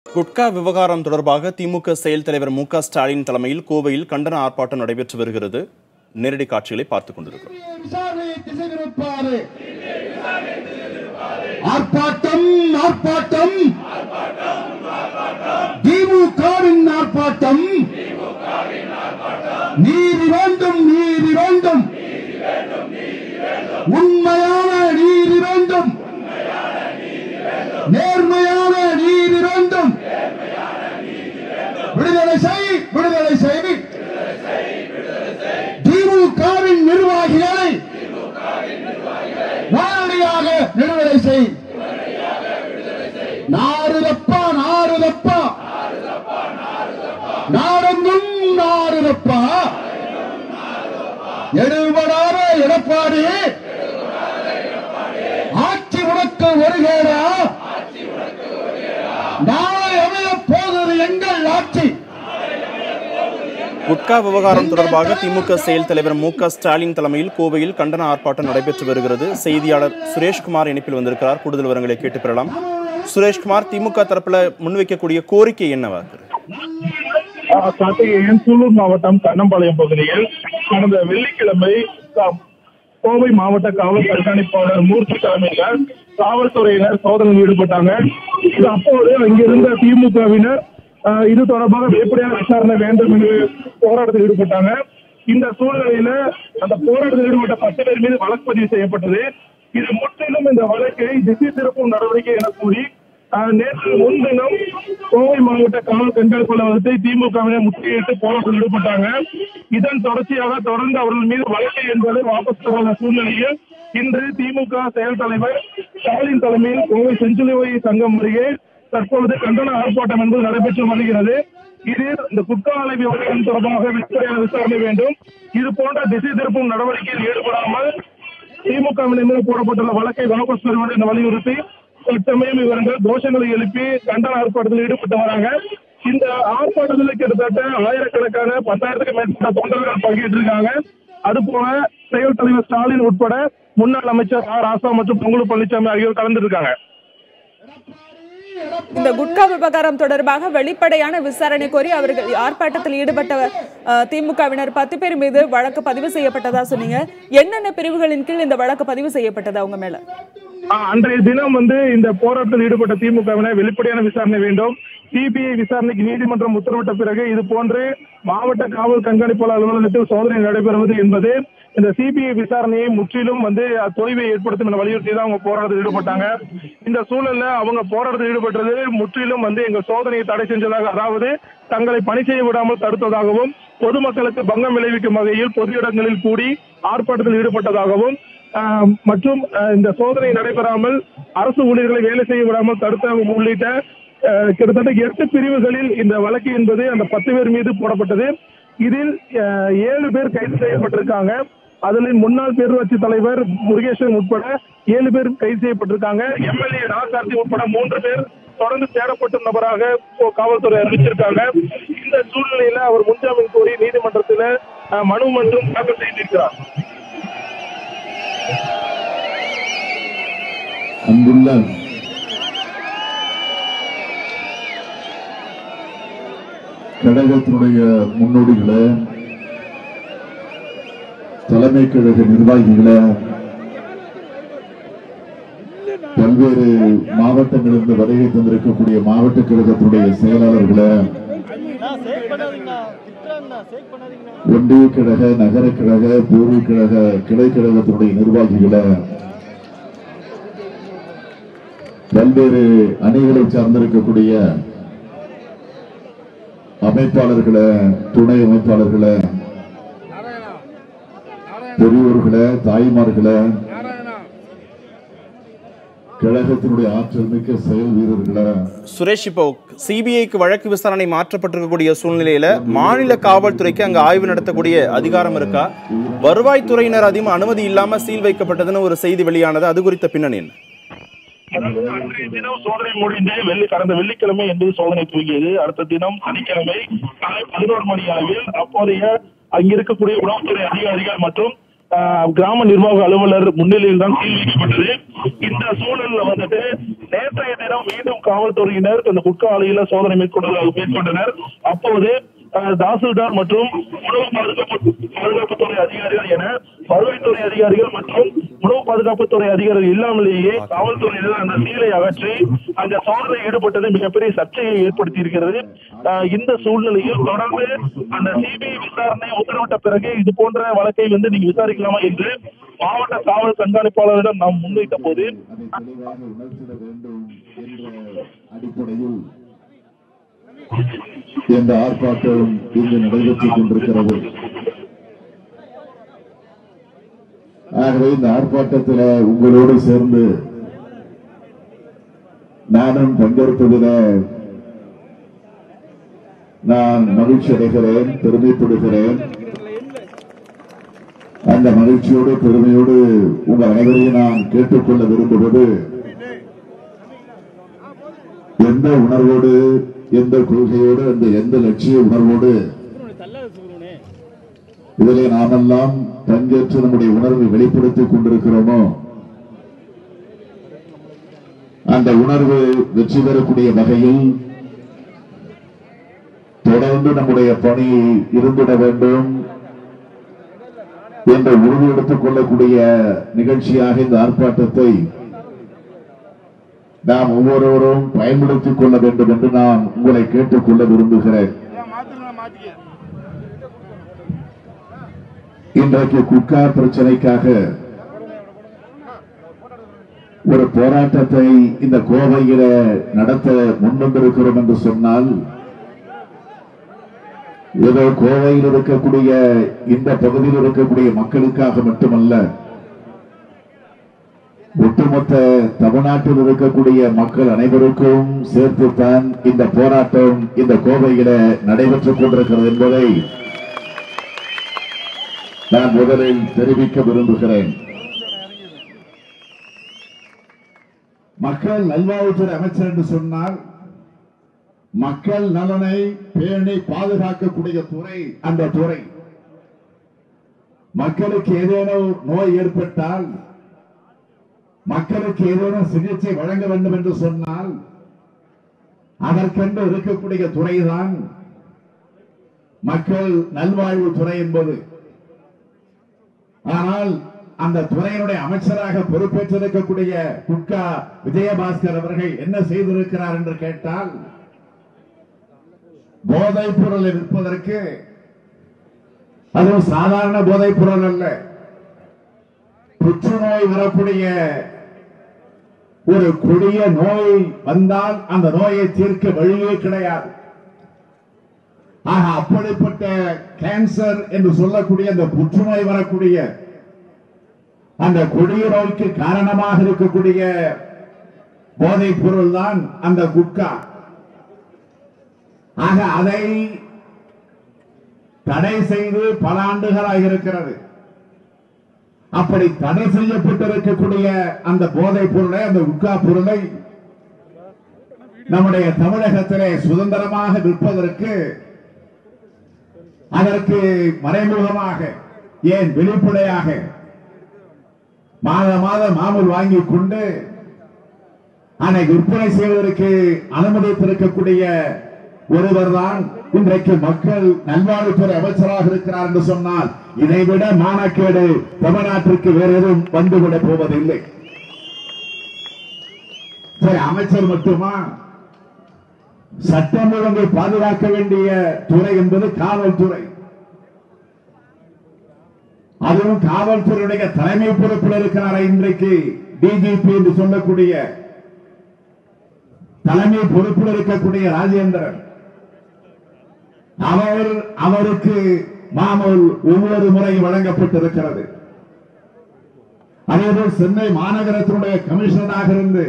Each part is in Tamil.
குட்கா விவகாரம் தொடர்பாக திமுக செயல் தலைவர் மு க ஸ்டாலின் தலைமையில் கோவையில் கண்டன ஆர்ப்பாட்டம் நடைபெற்று வருகிறது. நேரடி காட்சிகளை பார்த்துக் கொண்டிருக்கிறோம். ஆர்ப்பாட்டம் ஆர்ப்பாட்டம் திமுகவின் ஆர்ப்பாட்டம். நீதி வேண்டும், நீதி வேண்டும், உண்மையான நீதி வேண்டும், நேர்மையான நீதி வேண்டும். விடுதலை செய், விடுதலை செய். திமுகவின் நிர்வாகிகளை உடனடியாக விடுதலை செய். நாறுதப்பா, நாறுதப்பா, நாடெங்கும் நாறுதப்பா. எடுபடாத எடப்பாடி ஆட்சி உனக்கு வருகிறா. நாளை அமையப் போவது எங்கள் ஆட்சி. குட்கா விவகாரம் தொடர்பாக திமுக செயல் தலைவர் மு க ஸ்டாலின் தலைமையில் கோவையில் கண்டன ஆர்ப்பாட்டம் நடைபெற்று வருகிறது. செய்தியாளர் சுரேஷ்குமார் இணைப்பில் வந்திருக்கிறார். கூடுதல் விவரங்களை கேட்டு பெறலாம். சுரேஷ்குமார், திமுக தரப்புல முன்வைக்கக்கூடிய கோரிக்கை என்னவா? சூலூர் மாவட்டம் கண்ணம்பாளையம் பகுதியில் கடந்த வெள்ளிக்கிழமை கோவை மாவட்ட காவல் கண்காணிப்பாளர் மூர்த்தி தலைமையில் காவல்துறையினர் சோதனையில் ஈடுபட்டாங்க. அப்போது அங்கிருந்த திமுகவினர் இது தொடர்பாக வெளிப்படையான விசாரணை வேண்டும் என்று போராட்டத்தில் ஈடுபட்டாங்க. இந்த சூழ்நிலையில அந்த போராட்டத்தில் ஈடுபட்ட 10 பேர் மீது வழக்கு பதிவு செய்யப்பட்டது. இது முற்றிலும் இந்த வழக்கை திசை திருப்பும் நடவடிக்கை என கூறி நேற்று முன்தினம் கோவை மாவட்ட காவல் கண்காணிப்பு அலுவலகத்தை திமுகவினர் முற்றுகையிட்டு போராட்டத்தில் ஈடுபட்டாங்க. இதன் தொடர்ச்சியாக தொடர்ந்து அவர்கள் மீது வழக்கு என்பதை வாபஸ் பெறாத சூழ்நிலையில் இன்று திமுக செயல் தலைவர் ஸ்டாலின் தலைமையில் கோவை செஞ்சிலுவை சங்கம் அருகே தற்பொழுது கண்டன ஆர்ப்பாட்டம் என்பது நடைபெற்று வருகிறது. இதில் இந்த குட்கா ஆலை விவகாரம் தொடர்பாக வெளிப்படையான விசாரணை வேண்டும். இது போன்ற திசை திருப்பும் நடவடிக்கையில் ஈடுபடாமல் திமுகவின் மீது போடப்பட்டுள்ள வழக்கை வாபஸ் பெற வேண்டும் என வலியுறுத்தி சட்டமேல் விவரங்கள் கோஷங்களை எழுப்பி கண்டன ஆர்ப்பாட்டத்தில் ஈடுபட்டு வராங்க. இந்த ஆர்ப்பாட்டத்தில் கிட்டத்தட்ட ஆயிரக்கணக்கான 10,000க்கும் மேற்பட்ட தொண்டர்கள் பங்கேற்றிருக்காங்க. அதுபோல செயல் தலைவர் ஸ்டாலின் உட்பட முன்னாள் அமைச்சர் ஆர் ராசா மற்றும் பொங்கலூர் பழனிசாமி ஆகியோர் கலந்திருக்காங்க. இந்த குட்கா விவகாரம் தொடர்பாக வெளிப்படையான விசாரணை கோரி அவர்கள் ஆர்ப்பாட்டத்தில் ஈடுபட்ட திமுகவினர் 10 பேர் மீது வழக்கு பதிவு செய்யப்பட்டதா சொன்னீங்க. என்னென்ன பிரிவுகளின் கீழ் இந்த வழக்கு பதிவு செய்யப்பட்டதா உங்க மேல? அன்றைய தினம் இந்த போராட்டத்தில் ஈடுபட்ட திமுகவினர் வெளிப்படையான விசாரணை வேண்டும், சிபிஐ விசாரணைக்கு நீதிமன்றம் உத்தரவிட்ட பிறகு இது போன்று மாவட்ட காவல் கண்காணிப்பாளர் அலுவலகத்தில் சோதனை நடைபெறுவது என்பது இந்த சிபிஐ விசாரணையை முற்றிலும் தொய்வை ஏற்படுத்தும் என வலியுறுத்தி தான் அவங்க போராட்டத்தில் ஈடுபட்டாங்க. இந்த சூழல்ல அவங்க போராட்டத்தில் ஈடுபட்டது முற்றிலும் எங்கள் சோதனையை தடை செஞ்சதாக, அதாவது தங்களை பணி செய்ய விடாமல் தடுத்ததாகவும் பொதுமக்களுக்கு பங்கம் விளைவிக்கும் வகையில் பொது இடங்களில் கூடி ஆர்ப்பாட்டத்தில் ஈடுபட்டதாகவும் மற்றும் இந்த சோதனை நடைபெறாமல் அரசு ஊழியர்களை வேலை செய்ய விடாமல் தடுத்த உள்ளிட்ட கிட்டத்தட்ட 8 பிரிவுகளில் இந்த வழக்கு என்பது அந்த 10 பேர் மீது போடப்பட்டது. இதில் 7 பேர் கைது செய்யப்பட்டிருக்காங்க. அதில் முன்னாள் பேரூராட்சி தலைவர் முருகேசன் உட்பட 7 பேர் கைது செய்யப்பட்டிருக்காங்க. எம்எல்ஏ ராசார்த்தி உட்பட 3 பேர் தொடர்ந்து தேடப்பட்ட நபராக காவல்துறை அறிவிச்சிருக்காங்க. இந்த சூழ்நிலையில அவர் முன்ஜாமீன் கோரி நீதிமன்றத்தில் மனு மற்றும் தாக்கல் செய்திருக்கிறார். அன்புள்ள கழகத்தினுடைய முன்னோடிகளை, தலைமை கழக நிர்வாகிகளை, பல்வேறு மாவட்டங்களிலிருந்து வருகை தந்திருக்கக்கூடிய மாவட்ட கழகத்தினுடைய செயலாளர்களை, ஒன்றிய கழக, நகர கழக, பூர்வ கழக, கிளை கழகத்தினுடைய நிர்வாகிகளை, பல்வேறு அணிகளை சார்ந்திருக்கக்கூடிய அமைப்பாளர்களை, துணை அமைப்பாளர்களை, பெரியோர்களை, தாய்மார்களை, கழகத்தினுடைய ஆற்றல் மிக்க செயல் வீரர்களை. சுரேஷ், இப்போ சிபிஐக்கு வழக்கு விசாரணை மாற்றப்பட்டிருக்கக்கூடிய சூழ்நிலையில மாநில காவல்துறைக்கு அங்க ஆய்வு நடத்தக்கூடிய அதிகாரம் இருக்கா? வருவாய்த்துறையினர் அதிகம் அனுமதி இல்லாம சீல் வைக்கப்பட்டதுன்னு ஒரு செய்தி வெளியானது. அது குறித்த பின்னணி என்ன? அன்றைய தினம் சோதனை முடிந்து கடந்த வெள்ளிக்கிழமை என்பது சோதனை துவங்கியது. அடுத்த தினம் சனிக்கிழமை காலை 11 மணி அளவில் அப்போதைய அங்கிருக்கக்கூடிய உணவுத்துறை அதிகாரிகள் மற்றும் கிராம நிர்வாக அலுவலர் முன்னிலையில் தான் சீல் வைக்கப்பட்டது. இந்த சூழல்ல வந்துட்டு நேற்றைய தினம் மீண்டும் காவல்துறையினர் அந்த குட்கா ஆலையில சோதனை மேற்கொண்டனர். அப்போது தாசில்தார் மற்றும் உணவு பாதுகாப்புத்துறை அதிகாரிகள் என வருவாய்த்துறை அதிகாரிகள் மற்றும் உணவு பாதுகாப்புத்துறை அதிகாரிகள் இல்லாமலேயே காவல்துறையினர் அந்த சீலை அகற்றி அந்த சோதனை ஈடுபட்டது மிகப்பெரிய சர்ச்சையை ஏற்படுத்தி இருக்கிறது. இந்த சூழ்நிலையில் தொடர்ந்து அந்த சிபிஐ விசாரணை உத்தரவிட்ட பிறகு இது போன்ற வழக்கை நீங்க விசாரிக்கலாமா என்று மாவட்ட காவல் கண்காணிப்பாளரிடம் நாம் முன்வைத்த போது அடிப்படையில் இந்த ஆர்ப்பாட்டம் இங்கு நடைபெற்றுக் கொண்டிருக்கிறது. ஆகவே இந்த ஆர்ப்பாட்டத்தில் உங்களோடு சேர்ந்து நானும் பங்கேற்பதில் நான் மகிழ்ச்சி அடைகிறேன், பெருமைப்படுகிறேன். அந்த மகிழ்ச்சியோடு பெருமையோடு உங்கள் அனைவரையும் நான் கேட்டுக்கொள்ள விரும்புவது, எந்த உணர்வோடு, எந்த கொள்கையோடு, அந்த எந்த லட்சிய உணர்வோடு இதிலே நாமெல்லாம் பங்கேற்று நம்முடைய உணர்வை வெளிப்படுத்திக் கொண்டிருக்கிறோமோ அந்த உணர்வு வெற்றி பெறக்கூடிய வகையில் தொடர்ந்து நம்முடைய பணி இருந்திட வேண்டும் என்ற உறுதி எடுத்துக் கொள்ளக்கூடிய நிகழ்ச்சியாக இந்த ஆர்ப்பாட்டத்தை நாம் ஒவ்வொருவரும் பயன்படுத்திக் கொள்ள வேண்டும் என்று நான் உங்களை கேட்டுக்கொள்ள விரும்புகிறேன். இன்றைக்கு குட்கா பிரச்சனைக்காக ஒரு போராட்டத்தை இந்த கோவையில நடத்த முன்வந்திருக்கிறோம் என்று சொன்னால், ஏதோ கோவையில் இருக்கக்கூடிய இந்த பகுதியில் இருக்கக்கூடிய மக்களுக்காக மட்டுமல்ல, ஒட்டுமொத்த தமிழ்நாட்டில் இருக்கக்கூடிய மக்கள் அனைவருக்கும் சேர்த்துத்தான் இந்த போராட்டம் இந்த கோவையில நடைபெற்றுக் கொண்டிருக்கிறது என்பதை நான் முதலில் தெரிவிக்க விரும்புகிறேன். மக்கள் நல்வாழ்வுத்துறை அமைச்சர் என்று சொன்னால் மக்கள் நலனை பேணி பாதுகாக்கக்கூடிய துறை அந்த துறை. மக்களுக்கு ஏதேனும் நோய் ஏற்பட்டால், மக்களுக்கு ஏதேனும் சிகிச்சை வழங்க வேண்டும் என்று சொன்னால் அதற்கென்று இருக்கக்கூடிய துறைதான் மக்கள் நல்வாழ்வு துறை என்பது. ஆனால் அந்த துறையினுடைய அமைச்சராக பொறுப்பேற்றிருக்கக்கூடிய குட்கா விஜயபாஸ்கர் அவர்கள் என்ன செய்திருக்கிறார் என்று கேட்டால், போதைப் பொருளை விற்பதற்கு, அதுவும் சாதாரண போதைப் பொருள் அல்ல, புற்றுநோய் வரக்கூடிய ஒரு கொடிய நோய் வந்தால் அந்த நோயை தீர்க்க வழியே கிடையாது. ஆக அப்படிப்பட்ட கேன்சர் என்று சொல்லக்கூடிய அந்த புற்றுநோய் வரக்கூடிய அந்த கொடிய நோய்க்கு காரணமாக இருக்கக்கூடிய போதைப் பொருள் தான் அந்த குட்கா. ஆக அதை தடை செய்து பல ஆண்டுகளாக இருக்கிறது. அப்படி தடை செய்யப்பட்டிருக்கக்கூடிய அந்த போதைப் பொருளை, அந்த குட்கா பொருளை நம்முடைய தமிழகத்திலே சுதந்திரமாக விற்பதற்கு, அதற்கு மறைமுகமாக, ஏன் வெளிப்படையாக மாத மாதம் மாமூல் வாங்கிக் கொண்டு அதை விற்பனை செய்வதற்கு அனுமதித்திருக்கக்கூடிய ஒருவர் தான் இன்றைக்கு மக்கள் நல்வாழ்வுத்துறை அமைச்சராக இருக்கிறார் என்று சொன்னால், இதைவிட மானக்கேடு தமிழ்நாட்டிற்கு வேறு எதுவும் வந்துவிட போவதில்லை. சரி, அமைச்சர் மட்டுமா? சட்டம் ஒழுங்கை பாதுகாக்க வேண்டிய துறை என்பது காவல்துறை. அதுவும் காவல்துறையுடைய தலைமை பொறுப்பில் இருக்கிறார் இன்றைக்கு டிஜிபி என்று சொல்லக்கூடிய தலைமை பொறுப்பில் இருக்கக்கூடிய ராஜேந்திரன். அவருக்கு மாமூல் ஒவ்வொரு முறை வழங்கப்பட்டிருக்கிறது. அதேபோல் சென்னை மாநகரத்தினுடைய கமிஷனராக இருந்து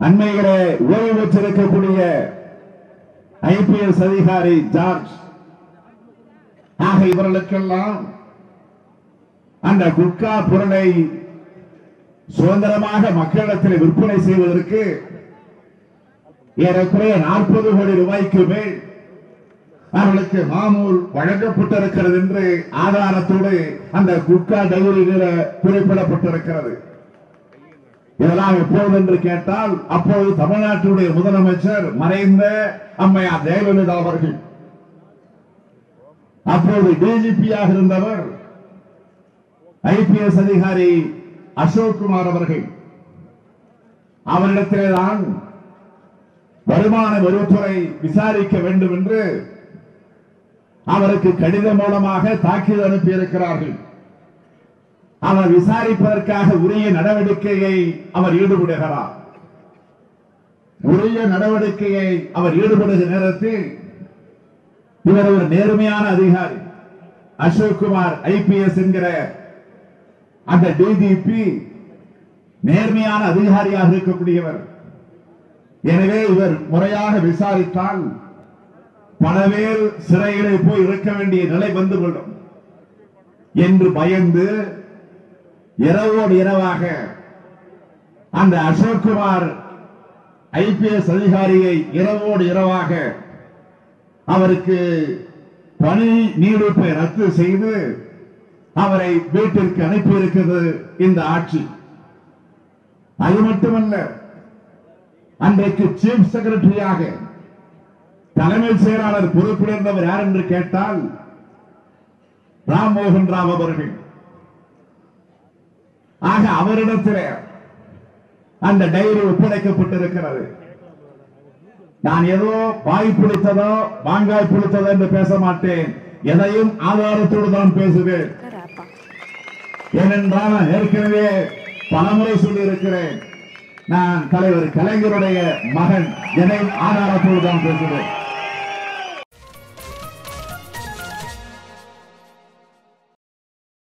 அண்மையிலே ஓய்வு பெற்றிருக்கக்கூடிய ஐபிஎஸ் அதிகாரி ஜார்ஜ். ஆக இவர்களுக்கெல்லாம் அந்த குட்கா பொருளை சுதந்திரமாக மக்களிடத்தில் விற்பனை செய்வதற்கு ஏறக்குறைய 40 கோடி ரூபாய்க்கு மேல் அவர்களுக்கு மாமூல் வழங்கப்பட்டிருக்கிறது என்று ஆதாரத்தோடு அந்த குட்கா டைரியில குறிப்பிடப்பட்டிருக்கிறது. இதெல்லாம் எப்போது என்று கேட்டால் அப்போது தமிழ்நாட்டுடைய முதலமைச்சர் மறைந்த அம்மையார் ஜெயலலிதா அவர்கள், அப்போது டிஜிபியாக இருந்தவர் IPS அதிகாரி அசோக்குமார் அவர்கள், அவரிடத்திலேதான் வருமான வரித்துறை விசாரிக்க வேண்டும் என்று அவருக்கு கடிதம் மூலமாக தாக்கீது அனுப்பியிருக்கிறார்கள். அவர் விசாரிப்பதற்காக உரிய நடவடிக்கையை அவர் ஈடுபடுகிறார். உரிய நடவடிக்கையை அவர் ஈடுபடுகிற நேரத்தில் இவர் ஒரு நேர்மையான அதிகாரி அசோக்குமார் IPS என்கிற அந்த டிஜிபி நேர்மையான அதிகாரியாக இருக்கக்கூடியவர். எனவே இவர் முறையாக விசாரித்தால் பல பேர் சிறையிலே போய் இருக்க வேண்டிய நிலை வந்துவிடும் என்று பயந்து இரவோடு இரவாக அந்த அசோக்குமார் IPS அதிகாரியை இரவோடு இரவாக அவருக்கு பணி நீடிப்பை ரத்து செய்து அவரை வீட்டிற்கு அனுப்பியிருக்கிறது இந்த ஆட்சி. அது மட்டுமல்ல, அன்றைக்கு சீஃப் செக்ரட்டரியாக தலைமை செயலாளர் பொறுப்பிலிருந்தவர் யார் என்று கேட்டால் ராம்மோகன் ராவ் அவர்கள். ஆக அவரிடத்தில் அந்த டைரி ஒப்படைக்கப்பட்டிருக்கிறது. நான் ஏதோ வாய் பிடித்ததோ மாங்காய் பிடித்ததோ என்று பேச மாட்டேன், எதையும் ஆதாரத்தோடு தான் பேசுவேன். ஏனென்றால் நான் ஏற்கனவே பலமுறை சொல்லியிருக்கிறேன், நான் தலைவர் கலைஞருடைய மகன், எதையும் ஆதாரத்தோடு தான் பேசுவேன்.